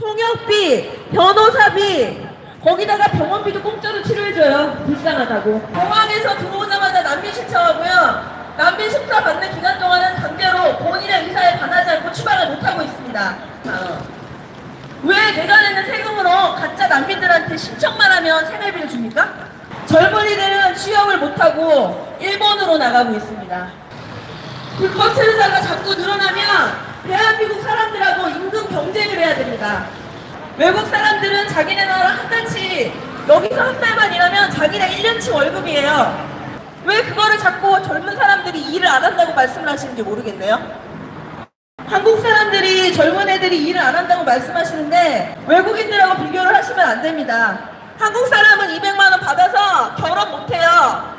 통역비, 변호사비, 거기다가 병원비도 공짜로 치료해줘요. 불쌍하다고. 공항에서 들어오자마자 난민 신청하고요. 난민 심사 받는 기간 동안은 강제로 본인의 의사에 반하지 않고 추방을 못하고 있습니다. 왜 내가 내는 세금으로 가짜 난민들한테 신청만 하면 생활비를 줍니까? 젊은이들은 취업을 못하고 일본으로 나가고 있습니다. 불법 체류자가 자꾸 늘어나면 대한민국 사람들하고 임금 경쟁을 해야 됩니다. 외국 사람들은 자기네 나라 한 달치, 여기서 한 달만 일하면 자기네 1년치 월급이에요. 왜 그거를 자꾸 젊은 사람들이 일을 안 한다고 말씀을 하시는지 모르겠네요. 한국 사람들이, 젊은 애들이 일을 안 한다고 말씀하시는데 외국인들하고 비교를 하시면 안 됩니다. 한국 사람은 200만 원 받아서 결혼 못해요.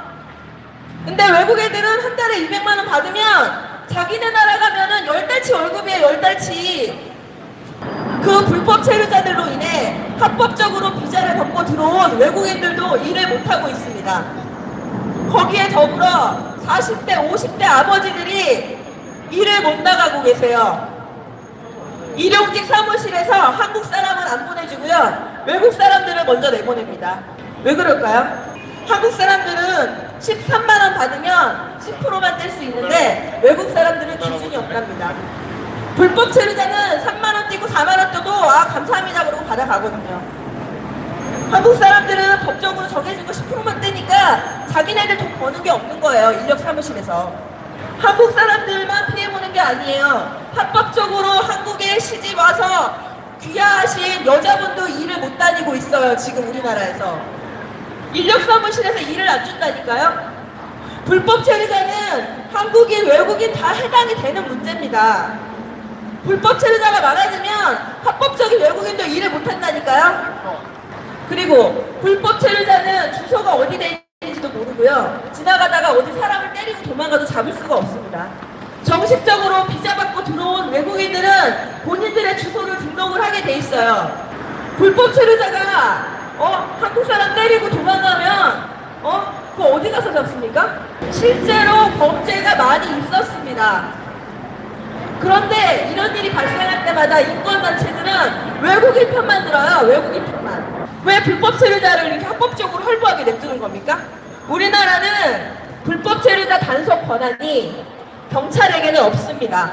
근데 외국 애들은 한 달에 200만 원 받으면 자기네 나라 가면은 10달치 월급이에요. 10달치. 그 불법 체류자들로 인해 합법적으로 비자를 받고 들어온 외국인들도 일을 못하고 있습니다. 거기에 더불어 40대, 50대 아버지들이 일을 못 나가고 계세요. 일용직 사무실에서 한국 사람은 안 보내주고요. 외국 사람들을 먼저 내보냅니다. 왜 그럴까요? 한국 사람들은 13만 원 받으면 10%만 뗄 수 있는데 외국 사람들은 기준이 없답니다. 불법 체류자는 3만 원 떼고 4만 원 떼도 감사합니다 그러고 받아가거든요. 한국 사람들은 법적으로 정해준 거 10%만 떼니까 자기네들 돈 버는 게 없는 거예요. 인력 사무실에서. 한국 사람들만 피해보는 게 아니에요. 합법적으로 한국에 시집 와서 귀화하신 여자분도 일을 못 다니고 있어요. 지금 우리나라에서. 인력 사무실에서 일을 안 준다니까요. 불법 체류자는 한국인, 외국인 다 해당이 되는 문제입니다. 불법 체류자가 많아지면 합법적인 외국인도 일을 못 한다니까요. 그리고 불법 체류자는 주소가 어디 돼 있는지도 모르고요. 지나가다가 어디 사람을 때리고 도망가도 잡을 수가 없습니다. 정식적으로 비자 받고 들어온 외국인들은 본인들의 주소를 등록을 하게 돼 있어요. 불법 체류자가 한국 사람 때리고 도망가면 그거 어디 가서 잡습니까? 실제로 범죄가 많이 있었습니다. 그런데 이런 일이 발생할 때마다 인권단체들은 외국인 편만 들어요. 외국인 편만. 왜 불법 체류자를 이렇게 합법적으로 헐보하게 냅두는 겁니까? 우리나라는 불법 체류자 단속 권한이 경찰에게는 없습니다.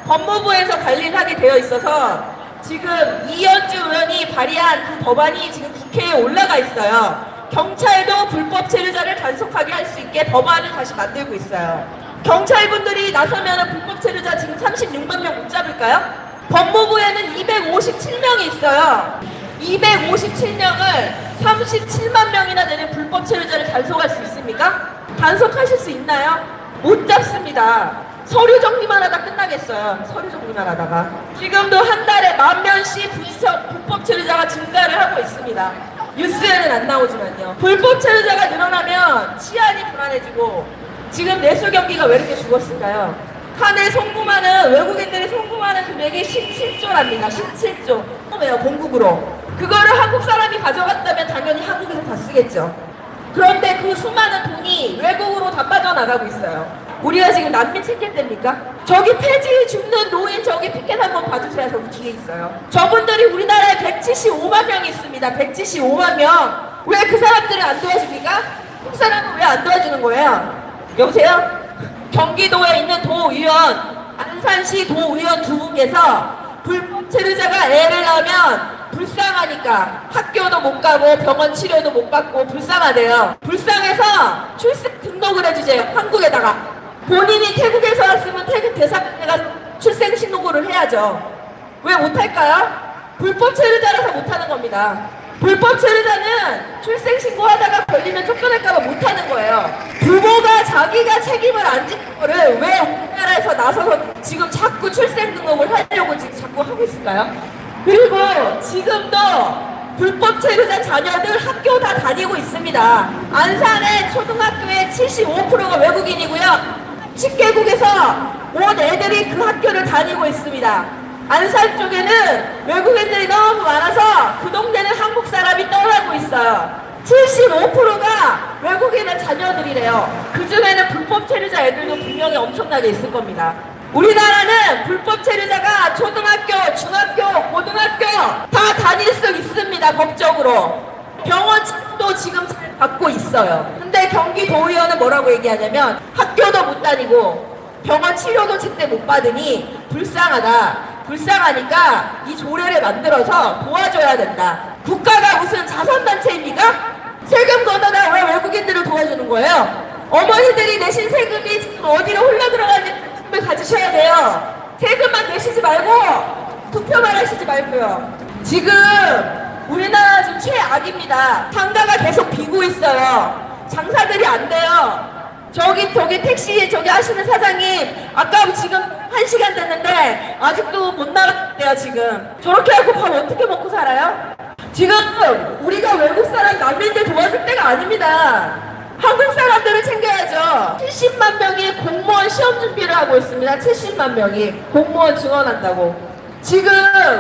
법무부에서 관리를 하게 되어 있어서 지금 이현주 의원이 발의한 그 법안이 지금 국회에 올라가 있어요. 경찰도 불법 체류자를 단속하게 할 수 있게 법안을 다시 만들고 있어요. 경찰분들이 나서면 불법 체류자 지금 36만 명 못 잡을까요? 법무부에는 257명이 있어요. 257명을 37만 명이나 되는 불법 체류자를 단속할 수 있습니까? 단속하실 수 있나요? 못 잡습니다. 서류 정리만 하다 끝나겠어요. 서류 정리만 하다가. 지금도 한 달에 10,000명씩 불법 체류자가 증가를 하고 있습니다. 뉴스에는 안 나오지만요. 불법 체류자가 늘어나면 치안이 불안해지고 지금 내수 경기가 왜 이렇게 죽었을까요? 한 해 송금하는, 외국인들이 송금하는 금액이 17조랍니다. 17조. 왜요? 공국으로. 그거를 한국 사람이 가져갔다면 당연히 한국에서 다 쓰겠죠. 그런데 그 수많은 돈이 외국으로 다 빠져나가고 있어요. 우리가 지금 난민 챙길 때입니까? 저기 폐지 줍는 노인 저기 피켓 한번 봐주세요. 저기 뒤에 있어요. 저분들이 우리나라에 175만 명이 있습니다. 175만 명. 왜 그 사람들을 안 도와줍니까? 한국 사람은 왜 안 도와주는 거예요? 여보세요? 경기도에 있는 도의원, 안산시 도의원 두 분께서 불법 체류자가 애를 낳으면 불쌍하니까 학교도 못 가고 병원 치료도 못 받고 불쌍하대요. 불쌍해서 출생 등록을 해주세요. 한국에다가. 본인이 태국에서 왔으면 태국 대사관에가 출생 신고를 해야죠. 왜 못할까요? 불법 체류자라서 못하는 겁니다. 불법 체류자는 출생 신고하다가 걸리면 쫓겨날까봐 못하는 거예요. 부모가 자기가 책임을 안 지는 거를 왜 우리나라에서 나서서 지금 자꾸 출생 등록을 하려고 지금 자꾸 하고 있을까요? 그리고 지금도 불법 체류자 자녀들 학교 다 다니고 있습니다. 안산의 초등학교의 75%가 외국인이고요. 10개국에서 온 애들이 그 학교를 다니고 있습니다. 안산 쪽에는 외국인들이 너무 많아서 그 동네는 한국 사람이 떠나고 있어요. 75%가 외국인의 자녀들이래요. 그 중에는 불법 체류자 애들도 분명히 엄청나게 있을 겁니다. 우리나라는 불법 체류자가 초등학교, 중학교, 고등학교 다 다닐 수 있습니다. 법적으로. 병원 치료도 지금 잘 받고 있어요. 근데 경기도의원은 뭐라고 얘기하냐면 학교도 못 다니고 병원 치료도 제때 못 받으니 불쌍하다. 불쌍하니까 이 조례를 만들어서 도와줘야 된다. 국가가 무슨 자선단체입니까? 세금 걷어다 왜 외국인들을 도와주는 거예요? 어머니들이 내신 세금이 지금 어디로 흘러들어가는지 말씀을 가지셔야 돼요. 세금만 내시지 말고 투표만 하시지 말고요. 지금 우리나라 지금 최악입니다. 상가가 계속 비고 있어요. 장사들이 안 돼요. 저기 택시 저기 하시는 사장님 아까 지금 1시간 됐는데 아직도 못 나갔대요. 지금 저렇게 하고 밥 어떻게 먹고 살아요? 지금 우리가 외국 사람 난민들 도와줄 때가 아닙니다. 한국 사람들을 챙겨야죠. 70만 명이 공무원 시험 준비를 하고 있습니다. 70만 명이 공무원 증원한다고. 지금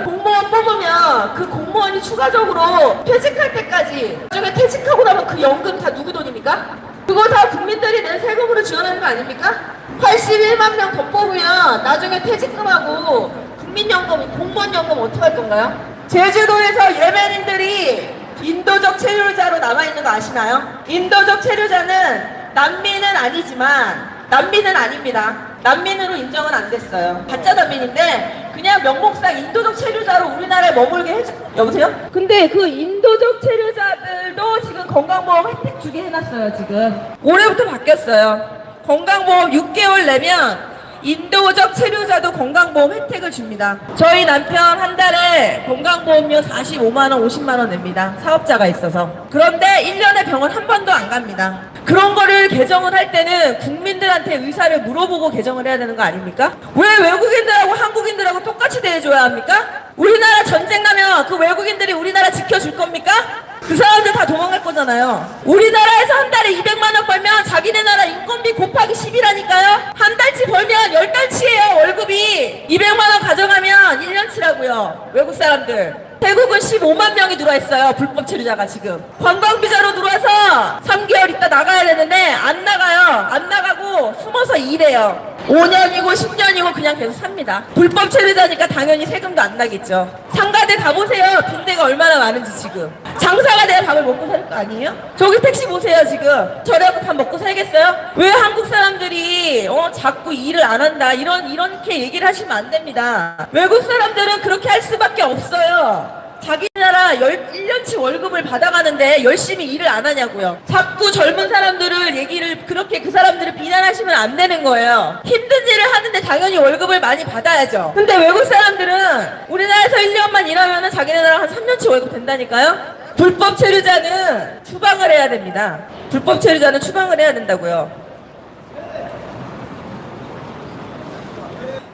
공무원 뽑으면 그 공무원이 추가적으로 퇴직할 때까지, 나중에 퇴직하고 나면 그 연금 다 누구 돈입니까? 그거 다 국민들이 낸 세금으로 지원하는 거 아닙니까? 81만 명 더 뽑으면 나중에 퇴직금하고 국민연금, 공무원연금 어떻게 할 건가요? 제주도에서 예멘인들이 인도적 체류자로 남아있는 거 아시나요? 인도적 체류자는 난민은 아니지만 난민은 아닙니다. 난민으로 인정은 안 됐어요. 가짜 난민인데 그냥 명목상 인도적 체류자로 우리나라에 머물게 해줘. 여보세요? 근데 그 인도적 체류자들도 지금 건강보험 혜택 주게 해놨어요. 지금 올해부터 바뀌었어요. 건강보험 6개월 내면 인도적 체류자도 건강보험 혜택을 줍니다. 저희 남편 한 달에 건강보험료 45만원, 50만원 냅니다. 사업자가 있어서. 그런데 1년에 병원 한 번도 안 갑니다. 그런 거를 개정을 할 때는 국민들한테 의사를 물어보고 개정을 해야 되는 거 아닙니까? 왜 외국인들하고 한국인들하고 똑같이 대해줘야 합니까? 우리나라 전쟁 나면 그 외국인들이 우리나라 지켜줄 겁니까? 그 사람들 다 도망갈 거잖아요. 우리나라에서 한 달에 200만원 벌면 자기네 나라 인건비 곱하기 10이라니까요. 한 달치 벌면 10달치예요. 월급이 200만원 가져가면 1년치라고요. 외국 사람들. 태국은 15만 명이 들어와 있어요. 불법 체류자가 지금. 관광비자로 들어와서 3개월 있다 나가야 되는데 안 나가요. 안 나가고 숨어서 일해요. 5년이고 10년이고 그냥 계속 삽니다. 불법 체류자니까 당연히 세금도 안 나겠죠. 상가들 가보세요. 빈대가 얼마나 많은지 지금. 장사가 돼야 밥을 먹고 살 거 아니에요? 저기 택시 보세요 지금. 저래갖고 밥 먹고 살겠어요? 왜 한국 사람들이 자꾸 일을 안 한다 이렇게 얘기를 하시면 안 됩니다. 외국 사람들은 그렇게 할 수밖에 없어요. 자기 나라 1년치 월급을 받아가는데 열심히 일을 안 하냐고요. 자꾸 젊은 사람들을 그렇게 그 사람들을 비난하시면 안 되는 거예요. 힘든 일을 하는데 당연히 월급을 많이 받아야죠. 근데 외국 사람들은 우리나라에서 1년만 일하면 자기네 나라 한 3년치 월급 된다니까요. 불법 체류자는 추방을 해야 됩니다. 불법 체류자는 추방을 해야 된다고요.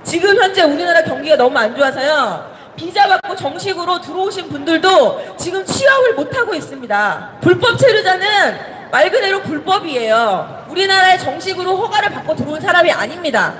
지금 현재 우리나라 경기가 너무 안 좋아서요. 비자 받고 정식으로 들어오신 분들도 지금 취업을 못하고 있습니다. 불법 체류자는 말 그대로 불법이에요. 우리나라에 정식으로 허가를 받고 들어온 사람이 아닙니다.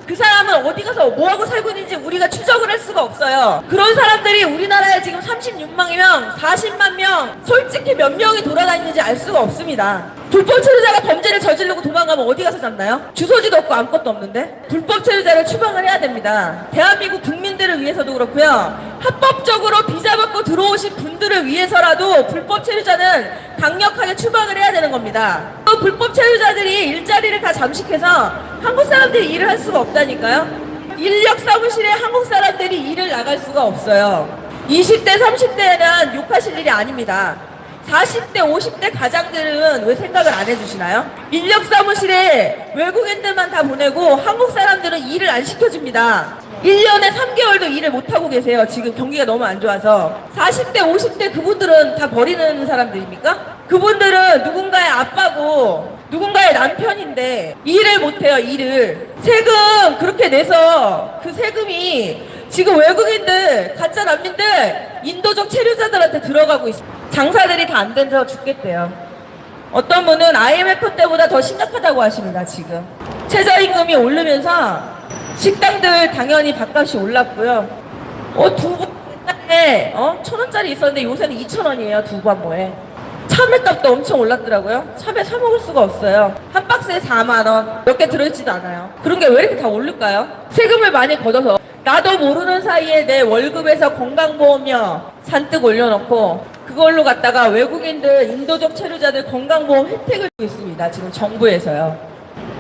그 사람은 어디 가서 뭐하고 살고 있는지 우리가 추적을 할 수가 없어요. 그런 사람들이 우리나라에 지금 36만 명, 40만 명, 솔직히 몇 명이 돌아다니는지 알 수가 없습니다. 불법 체류자가 범죄를 저지르고 도망가면 어디 가서 잡나요? 주소지도 없고 아무것도 없는데? 불법 체류자를 추방을 해야 됩니다. 대한민국 국민들을 위해서도 그렇고요. 합법적으로 비자 받고 들어오신 분들을 위해서라도 불법 체류자는 강력하게 추방을 해야 되는 겁니다. 또 불법 체류자들이 일자리를 다 잠식해서 한국 사람들이 일을 할 수가 없다니까요. 인력 사무실에 한국 사람들이 일을 나갈 수가 없어요. 20대, 30대는 욕하실 일이 아닙니다. 40대, 50대 가장들은 왜 생각을 안 해주시나요? 인력 사무실에 외국인들만 다 보내고 한국 사람들은 일을 안 시켜줍니다. 1년에 3개월도 일을 못하고 계세요. 지금 경기가 너무 안 좋아서. 40대, 50대 그분들은 다 버리는 사람들입니까? 그분들은 누군가의 아빠고 누군가의 남편인데 일을 못해요. 일을. 세금 그렇게 내서 그 세금이 지금 외국인들, 가짜 난민들, 인도적 체류자들한테 들어가고 있어요. 장사들이 다 안 돼서 죽겠대요. 어떤 분은 IMF 때보다 더 심각하다고 하십니다. 지금 최저임금이 오르면서 식당들 당연히 밥값이 올랐고요. 두부 옛날에 1,000원짜리 있었는데 요새는 2,000원이에요. 두부 한 모에. 참외값도 엄청 올랐더라고요. 참외 사 먹을 수가 없어요. 한 박스에 4만 원. 몇 개 들어있지도 않아요. 그런 게 왜 이렇게 다 오를까요? 세금을 많이 걷어서 나도 모르는 사이에 내 월급에서 건강보험료 잔뜩 올려놓고 그걸로 갖다가 외국인들, 인도적 체류자들 건강보험 혜택을 주고 있습니다. 지금 정부에서요.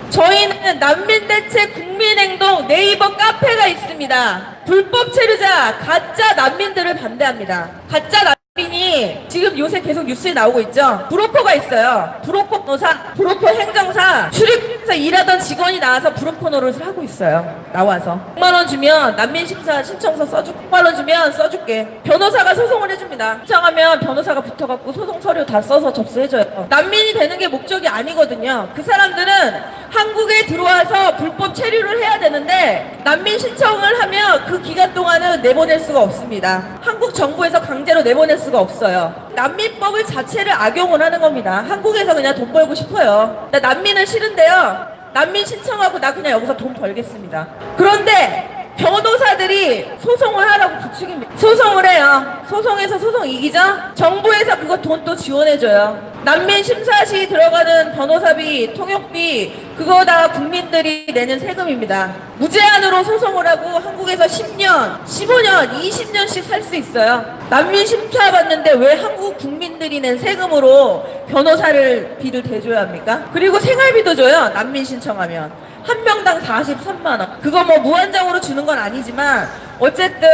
저희는 난민대책 국민행동 네이버 카페가 있습니다. 불법 체류자, 가짜 난민들을 반대합니다. 가짜 난민이 지금 요새 계속 뉴스에 나오고 있죠. 브로커가 있어요. 브로커 노사, 브로커 행정사, 출입해서 일하던 직원이 나와서 브로커 노릇을 하고 있어요. 나와서 100만 원 주면 난민 심사 신청서 써줄게. 100만 원 주면 써줄게. 변호사가 소송을 해줍니다. 신청하면 변호사가 붙어갖고 소송 서류 다 써서 접수해줘요. 난민이 되는 게 목적이 아니거든요. 그 사람들은 한국에 들어와서 불법 체류를 해야 되는데 난민 신청을 하면 그 기간 동안은 내보낼 수가 없습니다. 한국 정부에서 강제로 내보낼 수가 없어요. 난민법을 자체를 악용을 하는 겁니다. 한국에서 그냥 돈 벌고 싶어요. 나 난민은 싫은데요. 난민 신청하고 나 그냥 여기서 돈 벌겠습니다. 그런데 변호사들이 소송을 하라고 부추깁니다. 소송을 해요. 소송해서 소송 이기죠? 정부에서 그거 돈 또 지원해줘요. 난민 심사 시 들어가는 변호사비, 통역비 그거 다 국민들이 내는 세금입니다. 무제한으로 소송을 하고 한국에서 10년, 15년, 20년씩 살 수 있어요. 난민 심사 받는데 왜 한국 국민들이 낸 세금으로 변호사를 비를 대줘야 합니까? 그리고 생활비도 줘요. 난민 신청하면. 한 명당 43만 원. 그거 뭐 무한정으로 주는 건 아니지만 어쨌든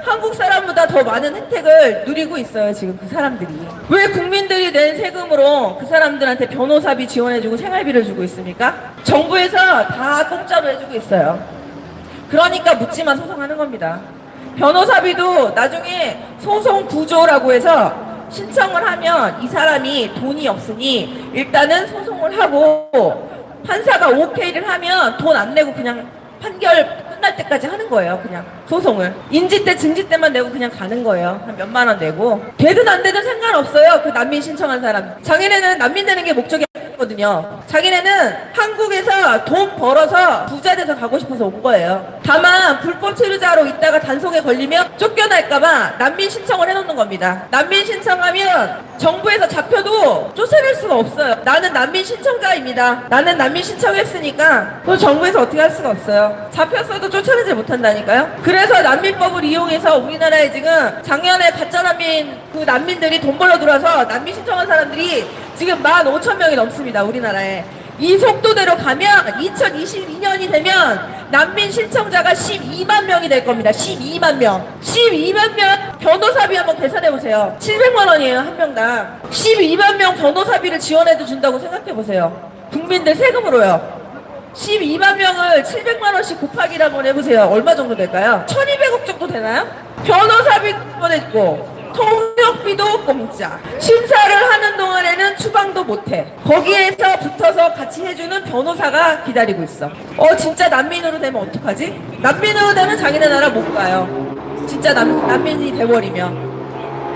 한국 사람보다 더 많은 혜택을 누리고 있어요. 지금 그 사람들이. 왜 국민들이 낸 세금으로 그 사람들한테 변호사비 지원해주고 생활비를 주고 있습니까? 정부에서 다 공짜로 해주고 있어요. 그러니까 묻지마 소송하는 겁니다. 변호사비도 나중에 소송 구조라고 해서 신청을 하면 이 사람이 돈이 없으니 일단은 소송을 하고 판사가 오케이를 하면 돈 안 내고 그냥 판결 끝날 때까지 하는 거예요. 그냥 소송을. 인지 때, 증지 때만 내고 그냥 가는 거예요. 한 몇만 원 내고. 되든 안 되든 상관없어요. 그 난민 신청한 사람. 자기네는 난민 되는 게 목적이 아니거든요. 자기네는 한국에서 돈 벌어서 부자 돼서 가고 싶어서 온 거예요. 다만 불법 체류자로 있다가 단속에 걸리면 쫓겨날까봐 난민 신청을 해놓는 겁니다. 난민 신청하면 정부에서 잡혀도 쫓아낼 수가 없어요. 나는 난민 신청자입니다. 나는 난민 신청했으니까 또 정부에서 어떻게 할 수가 없어요. 잡혔어도 쫓아내지 못한다니까요. 그래서 난민법을 이용해서 우리나라에 지금 작년에 가짜 난민 그 난민들이 돈 벌러 들어와서 난민 신청한 사람들이 지금 15,000명이 넘습니다. 우리나라에. 이 속도대로 가면 2022년이 되면 난민 신청자가 12만 명이 될 겁니다. 12만 명. 12만 명 변호사비 한번 계산해보세요. 700만 원이에요. 한 명당. 12만 명 변호사비를 지원해도 준다고 생각해보세요. 국민들 세금으로요. 12만 명을 700만 원씩 곱하기를 한번 해보세요. 얼마 정도 될까요? 1200억 정도 되나요? 변호사비 보내주고 통역비도 공짜. 심사를 하는 동안에는 추방도 못해. 거기에서 붙어서 같이 해주는 변호사가 기다리고 있어. 진짜 난민으로 되면 어떡하지? 난민으로 되면 자기네 나라 못 가요. 진짜 난민이 돼버리면.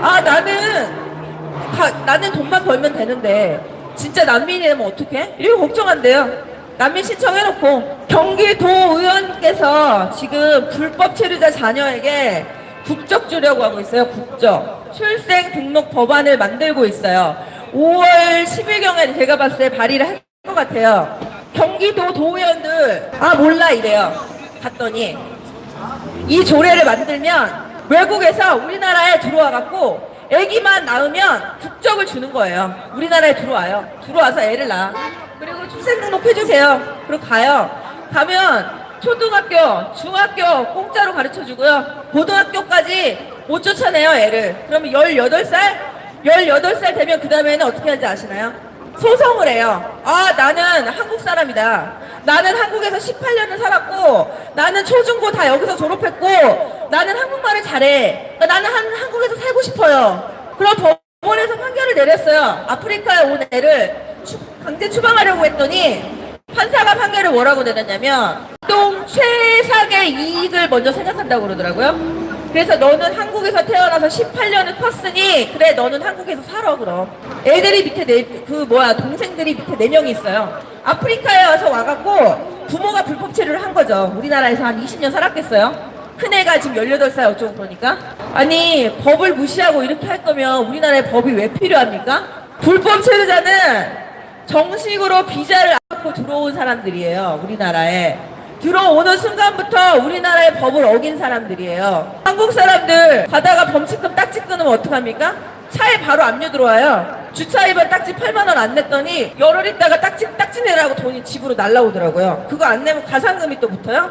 나는 돈만 벌면 되는데 진짜 난민이 되면 어떡해? 이러고 걱정한대요. 난민 신청해놓고. 경기도 의원께서 지금 불법 체류자 자녀에게 국적 주려고 하고 있어요. 국적. 출생 등록 법안을 만들고 있어요. 5월 10일경에 제가 봤을 때 발의를 할 것 같아요. 경기도 도의원들 몰라 이래요. 갔더니 이 조례를 만들면 외국에서 우리나라에 들어와갖고 애기만 낳으면 국적을 주는 거예요. 우리나라에 들어와요. 들어와서 애를 낳아. 그리고 출생등록 해주세요. 그리고 가요. 가면 초등학교, 중학교 공짜로 가르쳐주고요. 고등학교까지 못 쫓아내요, 애를. 그러면 18살 되면 그 다음에는 어떻게 하는지 아시나요? 소송을 해요. 나는 한국 사람이다. 나는 한국에서 18년을 살았고 나는 초중고 다 여기서 졸업했고 나는 한국말을 잘해. 나는 한국에서 살고 싶어요. 그럼 법원에서 판결을 내렸어요. 아프리카에 온 애를 강제 추방하려고 했더니 판사가 판결을 뭐라고 내렸냐면 최상의 이익을 먼저 생각한다고 그러더라고요. 그래서 너는 한국에서 태어나서 18년을 컸으니 그래 너는 한국에서 살아. 그럼 애들이 밑에 동생들이 밑에 4명이 있어요. 아프리카에 와갖고 부모가 불법 체류를 한 거죠. 우리나라에서 한 20년 살았겠어요? 큰애가 지금 18살 어쩌고 그러니까. 아니 법을 무시하고 이렇게 할 거면 우리나라에 법이 왜 필요합니까? 불법 체류자는 정식으로 비자를 안 받고 들어온 사람들이에요. 우리나라에. 들어오는 순간부터 우리나라의 법을 어긴 사람들이에요. 한국 사람들 가다가 범칙금 딱지 끊으면 어떡합니까? 차에 바로 압류 들어와요. 주차 위반 딱지 8만 원 안 냈더니 열흘 있다가 딱지 내라고 돈이 집으로 날라오더라고요. 그거 안 내면 가상금이 또 붙어요.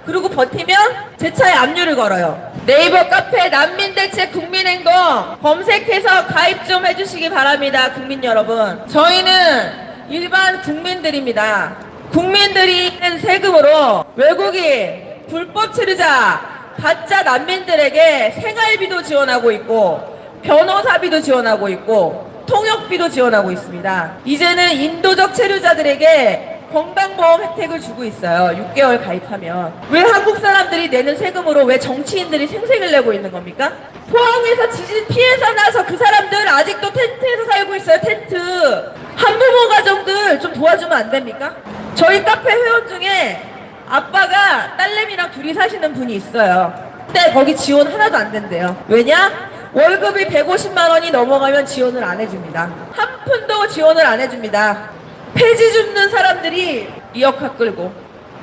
그리고 버티면 제 차에 압류를 걸어요. 네이버 카페 난민대책 국민행동 검색해서 가입 좀 해주시기 바랍니다. 국민 여러분, 저희는 일반 국민들입니다. 국민들이 낸 세금으로 외국인 불법 체류자 가짜 난민들에게 생활비도 지원하고 있고 변호사비도 지원하고 있고 통역비도 지원하고 있습니다. 이제는 인도적 체류자들에게 건강보험 혜택을 주고 있어요. 6개월 가입하면. 왜 한국 사람들이 내는 세금으로 왜 정치인들이 생색을 내고 있는 겁니까? 포항에서 지진 피해서 나서 그 사람들 아직도 텐트에서 살고 있어요. 텐트. 한부모 가정들 좀 도와주면 안 됩니까? 저희 카페 회원 중에 아빠가 딸내미랑 둘이 사시는 분이 있어요. 근데 거기 지원 하나도 안 된대요. 왜냐? 월급이 150만 원이 넘어가면 지원을 안 해줍니다. 한 푼도 지원을 안 해줍니다. 폐지 줍는 사람들이 이역학 끌고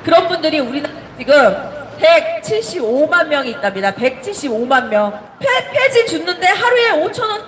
그런 분들이 우리나라 지금 175만 명이 있답니다. 175만 명. 폐지 줍는데 하루에 5,000원,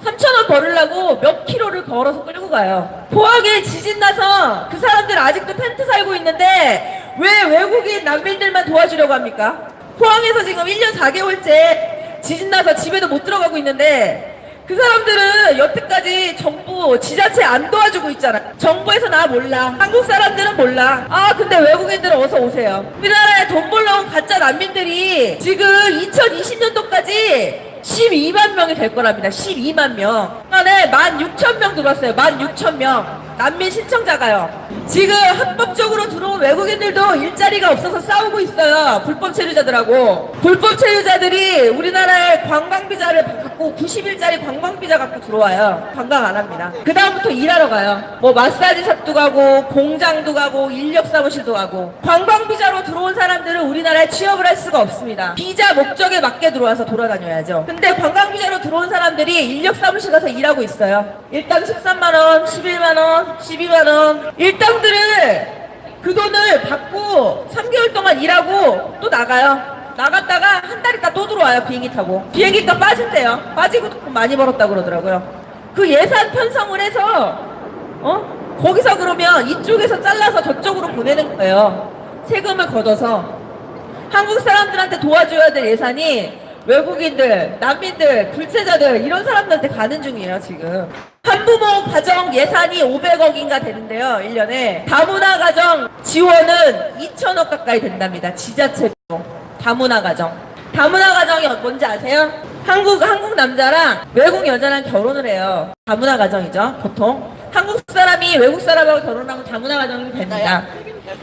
3,000원 벌으려고 몇 킬로를 걸어서 끌고 가요. 포항에 지진 나서 그 사람들 아직도 텐트 살고 있는데 왜 외국인 난민들만 도와주려고 합니까? 포항에서 지금 1년 4개월째 지진 나서 집에도 못 들어가고 있는데 그 사람들은 여태까지 정부 지자체 안 도와주고 있잖아. 정부에서 나 몰라. 한국 사람들은 몰라. 아 근데 외국인들은 어서 오세요. 우리나라에 돈 벌러 온 가짜 난민들이 지금 2020년도까지 12만 명이 될 거랍니다. 12만 명. 안에 16,000명 들어왔어요. 16,000명. 난민 신청자가요. 지금 합법적으로 들어온 외국인들도 일자리가 없어서 싸우고 있어요. 불법 체류자들하고. 불법 체류자들이 우리나라에 관광비자를 갖고 90일짜리 관광비자 갖고 들어와요. 관광 안 합니다. 그 다음부터 일하러 가요. 뭐 마사지샵도 가고 공장도 가고 인력사무실도 가고. 관광비자로 들어온 사람들은 우리나라에 취업을 할 수가 없습니다. 비자 목적에 맞게 들어와서 돌아다녀야죠. 근데 관광비자로 들어온 사람들이 인력사무실 가서 일하고 있어요. 일당 13만 원, 11만 원, 12만원. 일당들을 그 돈을 받고 3개월 동안 일하고 또 나가요. 나갔다가 한 달 있다 또 들어와요. 비행기 타고. 비행기값 빠진대요. 빠지고 돈 많이 벌었다 그러더라고요. 그 예산 편성을 해서 거기서 그러면 이쪽에서 잘라서 저쪽으로 보내는 거예요. 세금을 걷어서. 한국 사람들한테 도와줘야 될 예산이 외국인들, 난민들, 불체자들 이런 사람들한테 가는 중이에요. 지금 한부모 가정 예산이 500억인가 되는데요. 1년에 다문화 가정 지원은 2천억 가까이 된답니다. 지자체로. 다문화 가정. 다문화 가정이 뭔지 아세요? 한국 남자랑 외국 여자랑 결혼을 해요. 다문화 가정이죠. 보통 한국 사람이 외국 사람하고 결혼하면 다문화 가정이 됩니다.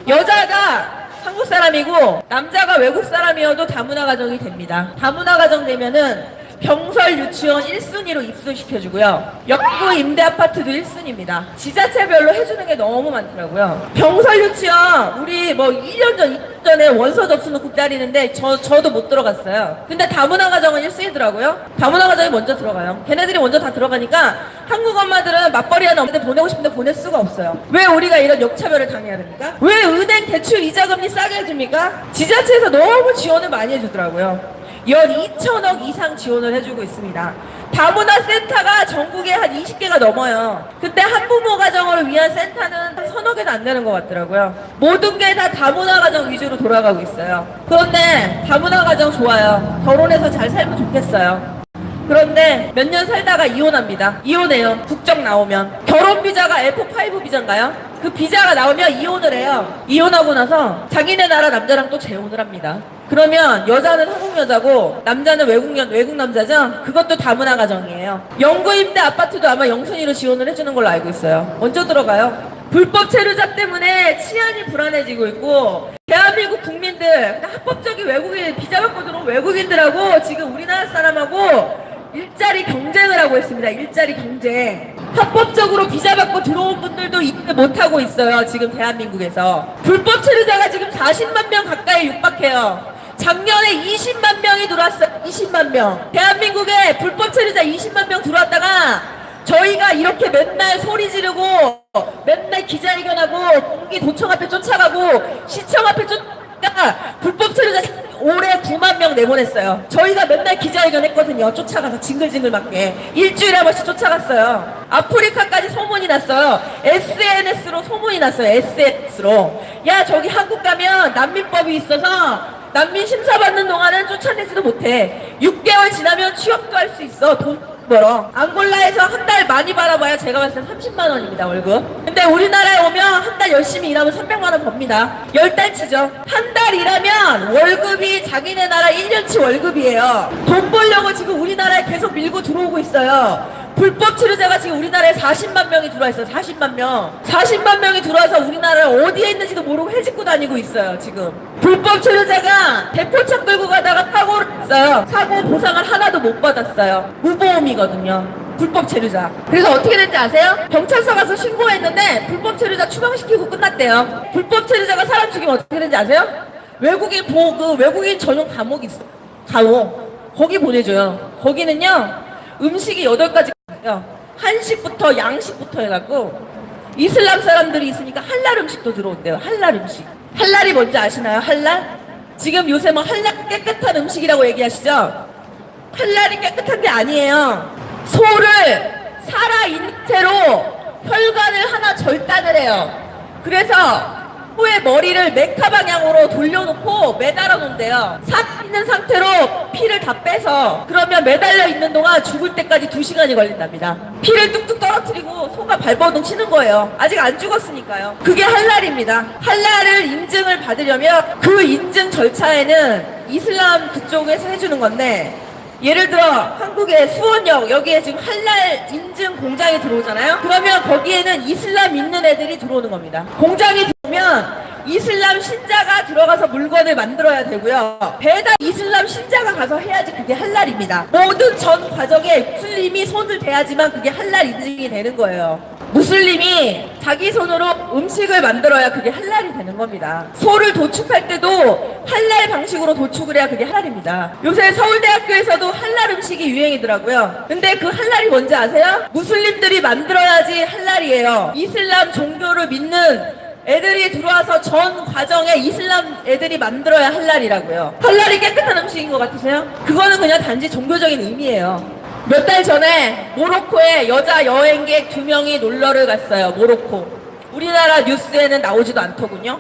여자가 한국 사람이고 남자가 외국 사람이어도 다문화 가정이 됩니다. 다문화 가정 되면은 병설 유치원 1순위로 입소시켜주고요. 역구 임대 아파트도 1순위입니다. 지자체별로 해주는 게 너무 많더라고요. 병설 유치원 우리 뭐 2년 전에 원서 접수 놓고 기다리는데 저도 못 들어갔어요. 근데 다문화 가정은 1순위더라고요. 다문화 가정이 먼저 들어가요. 걔네들이 먼저 다 들어가니까 한국 엄마들은 맞벌이 하는 엄마들 보내고 싶은데 보낼 수가 없어요. 왜 우리가 이런 역차별을 당해야 됩니까? 왜 은행 대출 이자금리 싸게 해줍니까? 지자체에서 너무 지원을 많이 해주더라고요. 연 2천억 이상 지원을 해주고 있습니다. 다문화 센터가 전국에 한 20개가 넘어요. 근데 한부모 가정을 위한 센터는 한 서너 개도 안 되는 것 같더라고요. 모든 게 다 다문화 가정 위주로 돌아가고 있어요. 그런데 다문화 가정 좋아요. 결혼해서 잘 살면 좋겠어요. 그런데 몇 년 살다가 이혼합니다. 이혼해요. 국적 나오면. 결혼 비자가 F5 비자인가요? 그 비자가 나오면 이혼을 해요. 이혼하고 나서 자기네 나라 남자랑 또 재혼을 합니다. 그러면 여자는 한국 여자고 남자는 외국 남자죠? 그것도 다문화 가정이에요. 영구 임대 아파트도 아마 영순위로 지원을 해주는 걸로 알고 있어요. 먼저 들어가요. 불법 체류자 때문에 치안이 불안해지고 있고 대한민국 국민들 합법적인 외국인 비자 받고 들어온 외국인들하고 지금 우리나라 사람하고 일자리 경쟁을 하고 있습니다. 일자리 경쟁. 합법적으로 비자 받고 들어온 분들도 일을 못하고 있어요. 지금 대한민국에서. 불법 체류자가 지금 40만 명 가까이 육박해요. 작년에 20만 명이 들어왔어요. 20만 명. 대한민국에 불법 체류자 20만 명 들어왔다가 저희가 이렇게 맨날 소리 지르고 맨날 기자회견하고 공기도청 앞에 쫓아가고 시청 앞에 쫓아가 불법 체류자 올해 9만 명 내보냈어요. 저희가 맨날 기자회견 했거든요. 쫓아가서 징글징글 맞게 일주일에 한 번씩 쫓아갔어요. 아프리카까지 소문이 났어요. SNS로 소문이 났어요. SNS로. 야, 저기 한국 가면 난민법이 있어서 난민 심사 받는 동안은 쫓아내지도 못해. 6개월 지나면 취업도 할 수 있어. 돈 벌어. 앙골라에서 한 달 많이 벌어봐야 제가 봤을 때 30만 원입니다, 월급. 근데 우리나라에 오면 한 달 열심히 일하면 300만 원 법니다. 10달 치죠. 한 달 일하면 월급이 자기네 나라 1년치 월급이에요. 돈 벌려고 지금 우리나라에 계속 밀고 들어오고 있어요. 불법 체류자가 지금 우리나라에 40만 명이 들어와 있어요. 40만 명. 40만 명이 들어와서 우리나라 어디에 있는지도 모르고 해집고 다니고 있어요, 지금. 불법 체류자가 대포차 끌고 가다가 사고를 했어요. 사고 보상을 하나도 못 받았어요. 무보험이거든요. 불법 체류자. 그래서 어떻게 됐는지 아세요? 경찰서 가서 신고했는데 불법 체류자 추방시키고 끝났대요. 불법 체류자가 사람 죽이면 어떻게 되는지 아세요? 외국인 보호, 외국인 전용 감옥이 있어. 감옥. 거기 보내줘요. 거기는요, 음식이 8가지 한식부터 양식부터 해갖고 이슬람 사람들이 있으니까 할랄 음식도 들어온대요. 할랄 음식. 할랄이 뭔지 아시나요? 할랄? 지금 요새 뭐 할랄 깨끗한 음식이라고 얘기하시죠? 할랄이 깨끗한 게 아니에요. 소를 살아있는 채로 혈관을 하나 절단을 해요. 그래서 소의 머리를 메카 방향으로 돌려놓고 매달아 놓은대요. 살아있는 상태로 피를 다 빼서, 그러면 매달려 있는 동안 죽을 때까지 2시간이 걸린답니다. 피를 뚝뚝 떨어뜨리고 소가 발버둥 치는 거예요. 아직 안 죽었으니까요. 그게 할랄입니다. 할랄을 인증을 받으려면 그 인증 절차에는 이슬람 그쪽에서 해주는 건데, 예를 들어 한국의 수원역 여기에 지금 할랄 인증 공장이 들어오잖아요. 그러면 거기에는 이슬람 있는 애들이 들어오는 겁니다. 공장이 들어오면 이슬람 신자가 들어가서 물건을 만들어야 되고요. 배달 이슬람 신자가 가서 해야지 그게 할랄입니다. 모든 전 과정에 무슬림이 손을 대야지만 그게 할랄 인증이 되는 거예요. 무슬림이 자기 손으로 음식을 만들어야 그게 할랄이 되는 겁니다. 소를 도축할 때도 할랄 방식으로 도축을 해야 그게 할랄입니다. 요새 서울대학교에서도 할랄 음식이 유행이더라고요. 근데 그 할랄이 뭔지 아세요? 무슬림들이 만들어야지 할랄이에요. 이슬람 종교를 믿는 애들이 들어와서 전 과정에 이슬람 애들이 만들어야 할랄이라고요. 할랄이 깨끗한 음식인 것 같으세요? 그거는 그냥 단지 종교적인 의미예요. 몇 달 전에 모로코에 여자 여행객 2명이 놀러를 갔어요. 모로코. 우리나라 뉴스에는 나오지도 않더군요.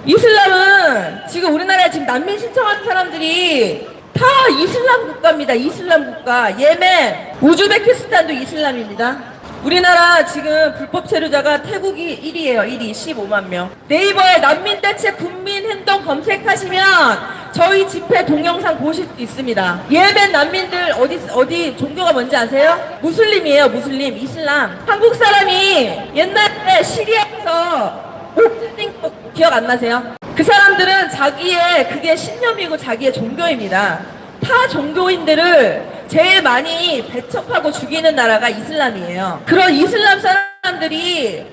이슬람은 지금 우리나라에 지금 난민 신청하는 사람들이 다 이슬람 국가입니다. 이슬람 국가. 예멘, 우즈베키스탄도 이슬람입니다. 우리나라 지금 불법 체류자가 태국이 1위에요. 1위 15만 명. 네이버에 난민대책 국민행동 검색하시면 저희 집회 동영상 보실 수 있습니다. 예멘 난민들 어디 종교가 뭔지 아세요? 무슬림이에요. 무슬림, 이슬람. 한국 사람이 옛날에 시리아에서 옥진 거 기억 안 나세요? 그 사람들은 자기의 그게 신념이고 자기의 종교입니다. 타 종교인들을 제일 많이 배척하고 죽이는 나라가 이슬람이에요. 그런 이슬람 사람들이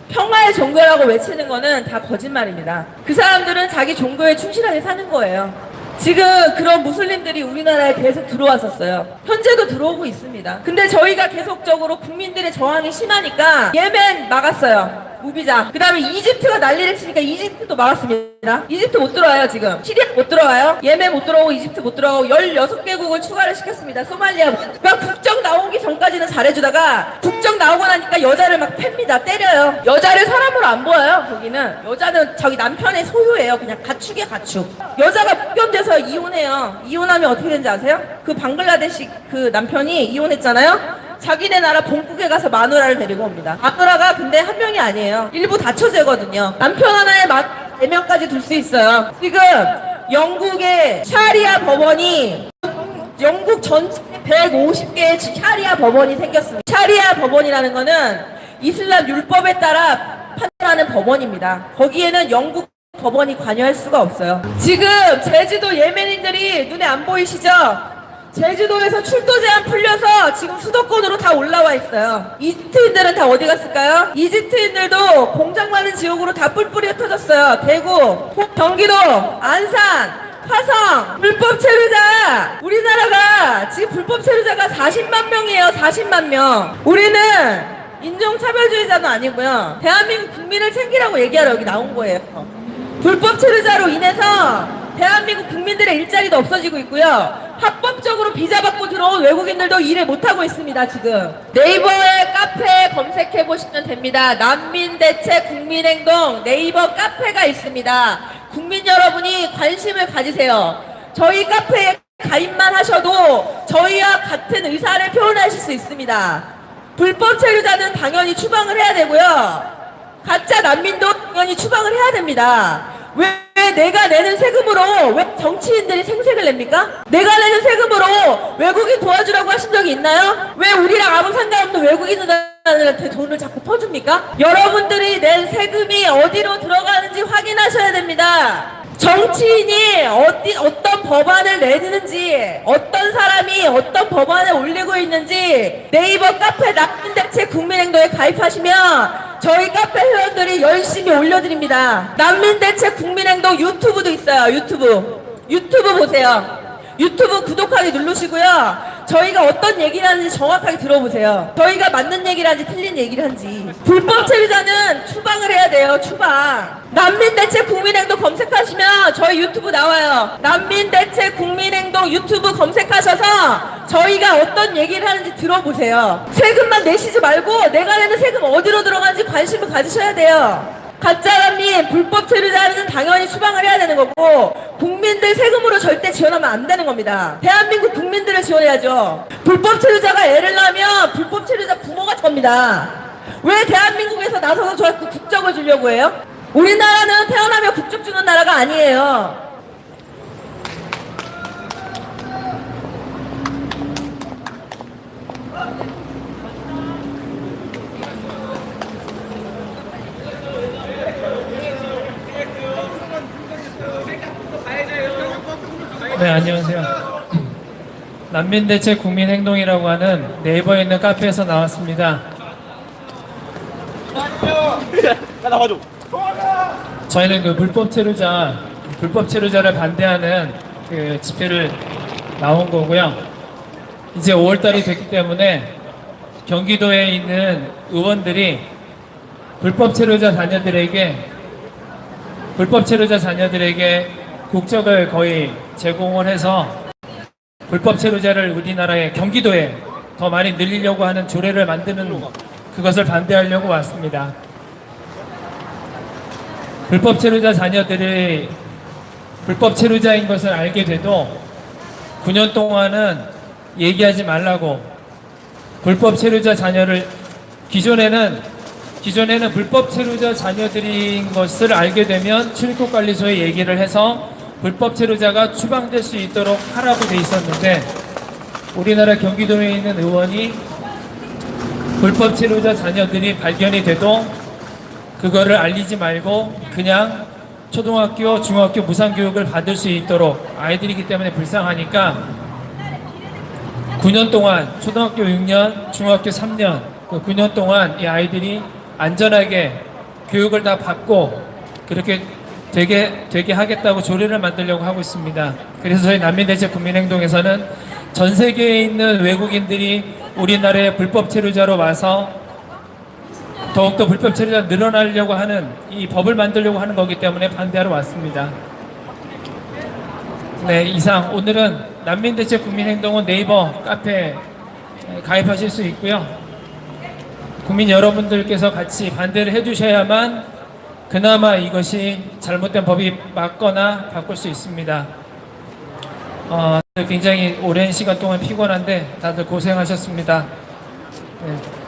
평화의 종교라고 외치는 거는 다 거짓말입니다. 그 사람들은 자기 종교에 충실하게 사는 거예요. 지금 그런 무슬림들이 우리나라에 계속 들어왔었어요. 현재도 들어오고 있습니다. 근데 저희가 계속적으로 국민들의 저항이 심하니까 예멘 막았어요. 무비자. 그 다음에 이집트가 난리를 치니까 이집트도 막았습니다. 이집트 못 들어와요 지금. 시리아 못 들어와요. 예멘 못 들어오고 이집트 못 들어오고 16개국을 추가를 시켰습니다. 소말리아. 막 국정 나오기 전까지는 잘해주다가 국정 나오고 나니까 여자를 막 팹니다. 때려요. 여자를 사람으로 안 보여요. 거기는. 여자는 자기 남편의 소유예요. 그냥 가축이야 가축. 여자가 못 견뎌서 이혼해요. 이혼하면 어떻게 되는지 아세요? 그 방글라데시 그 남편이 이혼했잖아요. 자기네 나라 본국에 가서 마누라를 데리고 옵니다. 마누라가 근데 한 명이 아니에요. 일부 다처제거든요. 남편 하나에 4명까지 둘 수 있어요. 지금 영국의 샤리아 법원이 영국 전체 150개의 샤리아 법원이 생겼습니다. 샤리아 법원이라는 거는 이슬람 율법에 따라 판단하는 법원입니다. 거기에는 영국 법원이 관여할 수가 없어요. 지금 제주도 예멘인들이 눈에 안 보이시죠? 제주도에서 출도 제한 풀려서 지금 수도권으로 다 올라와 있어요. 이집트인들은 다 어디 갔을까요? 이집트인들도 공장 많은 지역으로 다 뿔뿔이 흩어졌어요. 대구, 경기도, 안산, 화성 불법 체류자, 우리나라가 지금 불법 체류자가 40만 명이에요. 40만 명. 우리는 인종차별주의자도 아니고요, 대한민국 국민을 챙기라고 얘기하러 여기 나온 거예요. 불법 체류자로 인해서 대한민국 국민들의 일자리도 없어지고 있고요, 합법적으로 비자 받고 들어온 외국인들도 일을 못하고 있습니다. 지금 네이버에 카페 검색해 보시면 됩니다. 난민대책 국민행동 네이버 카페가 있습니다. 국민 여러분이 관심을 가지세요. 저희 카페에 가입만 하셔도 저희와 같은 의사를 표현하실 수 있습니다. 불법 체류자는 당연히 추방을 해야 되고요, 가짜 난민도 당연히 추방을 해야 됩니다. 왜 내가 내는 세금으로 왜 정치인들이 생색을 냅니까? 내가 내는 세금으로 외국인 도와주라고 하신 적이 있나요? 왜 우리랑 아무 상관없는 외국인들한테 돈을 자꾸 퍼줍니까? 여러분들이 낸 세금이 어디로 들어가는지 확인하셔야 됩니다. 정치인이 어떤 법안을 내는지, 어떤 사람이 어떤 법안을 올리고 있는지 네이버 카페 난민대책 국민행동에 가입하시면 저희 카페 회원들이 열심히 올려드립니다. 난민대책 국민행동 유튜브도 있어요. 유튜브 보세요. 유튜브 구독하기 누르시고요, 저희가 어떤 얘기를 하는지 정확하게 들어보세요. 저희가 맞는 얘기를 하는지 틀린 얘기를 하는지. 불법 체류자는 추방을 해야 돼요. 추방. 난민대책 국민행동 검색하시면 저희 유튜브 나와요. 난민대책 국민행동 유튜브 검색하셔서 저희가 어떤 얘기를 하는지 들어보세요. 세금만 내시지 말고 내가 내는 세금 어디로 들어가는지 관심을 가지셔야 돼요. 가짜 난민, 불법 체류자는 당연히 추방을 해야 되는 거고, 국민들 세금으로 절대 지원하면 안 되는 겁니다. 대한민국 국민들을 지원해야죠. 불법 체류자가 애를 낳으면 불법 체류자 부모가 접니다. 왜 대한민국에서 나서서 저한테 국적을 주려고 해요? 우리나라는 태어나면 국적 주는 나라가 아니에요. 네, 안녕하세요. 난민대책 국민행동이라고 하는 네이버에 있는 카페에서 나왔습니다. 나와줘. 저희는 그 불법 체류자를 반대하는 그 집회를 나온 거고요. 이제 5월달이 됐기 때문에 경기도에 있는 의원들이 불법 체류자 자녀들에게 국적을 거의 제공을 해서 불법 체류자를 우리나라의 경기도에 더 많이 늘리려고 하는 조례를 만드는, 그것을 반대하려고 왔습니다. 불법 체류자 자녀들이 불법 체류자인 것을 알게 돼도 9년 동안은 얘기하지 말라고, 불법 체류자 자녀를 기존에는 불법 체류자 자녀들인 것을 알게 되면 출입국관리소에 얘기를 해서 불법 체류자가 추방될 수 있도록 하라고 돼 있었는데, 우리나라 경기도에 있는 의원이 불법 체류자 자녀들이 발견이 돼도 그거를 알리지 말고 그냥 초등학교, 중학교 무상교육을 받을 수 있도록, 아이들이기 때문에 불쌍하니까 9년 동안, 초등학교 6년, 중학교 3년, 그 9년 동안 이 아이들이 안전하게 교육을 다 받고 그렇게 되게 하겠다고 조례를 만들려고 하고 있습니다. 그래서 저희 난민대책 국민행동에서는 전 세계에 있는 외국인들이 우리나라에 불법 체류자로 와서 더욱더 불법 체류자가 늘어나려고 하는 이 법을 만들려고 하는 거기 때문에 반대하러 왔습니다. 네, 이상 오늘은 난민대책 국민행동은 네이버 카페에 가입하실 수 있고요. 국민 여러분들께서 같이 반대를 해주셔야만 그나마 이것이 잘못된 법이 맞거나 바꿀 수 있습니다. 굉장히 오랜 시간 동안 피곤한데 다들 고생하셨습니다. 네.